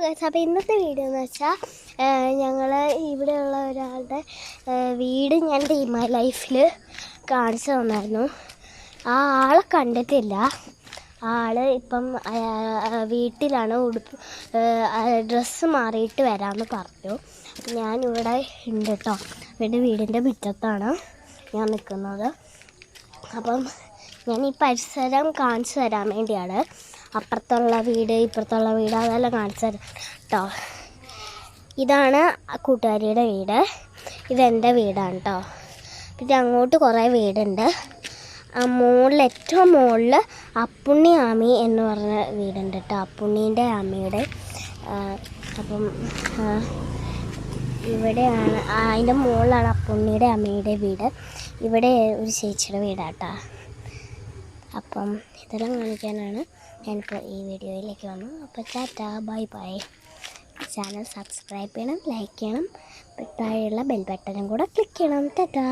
Guys, അപ്പോൾ ഇന്നത്തെ video എന്ന് വെച്ചാൽ ഞങ്ങൾ ഇവിടെയുള്ള ഒരാളുടെ വീട് ഞാൻ ഡേ മൈ ലൈഫിൽ കാണിച്ചു തന്നായിരുന്നു. ആ ആളെ കണ്ടിട്ടില്ല. ആൾ ഇപ്പം വീട്ടിലാണ്. ഡ്രസ്സ് മാറിയിട്ട് വരാമെന്ന് പറഞ്ഞു. ഞാനിവിടെ ഉണ്ട് കേട്ടോ. ഇവിടെ വീടിൻ്റെ മുറ്റത്താണ് ഞാൻ നിൽക്കുന്നത്. അപ്പം ഞാൻ ഈ പരിസരം കാണിച്ചു തരാൻ വേണ്ടിയാണ്. അപ്പുറത്തുള്ള വീട്, ഇപ്പുറത്തുള്ള വീട്, അതെല്ലാം കാണിച്ചു തരാം കേട്ടോ. ഇതാണ് കൂട്ടുകാരിയുടെ വീട്, ഇതെൻ്റെ വീടാണ് കേട്ടോ. പിന്നെ അങ്ങോട്ട് കുറേ വീടുണ്ട്. ഏറ്റവും മുകളിൽ അപ്പുണ്ണി ആമി എന്ന് പറഞ്ഞ വീടുണ്ട് കേട്ടോ. അപ്പുണ്ണീൻ്റെ ആമിയുടെ. അപ്പം ഇവിടെയാണ്, അതിൻ്റെ മുകളിലാണ് അപ്പുണ്ണിയുടെ അമ്മയുടെ വീട്. ഇവിടെ ഒരു ചേച്ചിയുടെ വീടാട്ടോ. അപ്പം ഇതെല്ലാം കാണിക്കാനാണ് ഞാനിപ്പോൾ ഈ വീഡിയോയിലേക്ക് വന്നു. അപ്പോൾ Tata, bye bye. Channel subscribe ചെയ്യണം, ലൈക്ക് ചെയ്യണം, താഴെയുള്ള ബെൽ ബട്ടണും കൂടെ ക്ലിക്ക് ചെയ്യണം. ടാറ്റാ.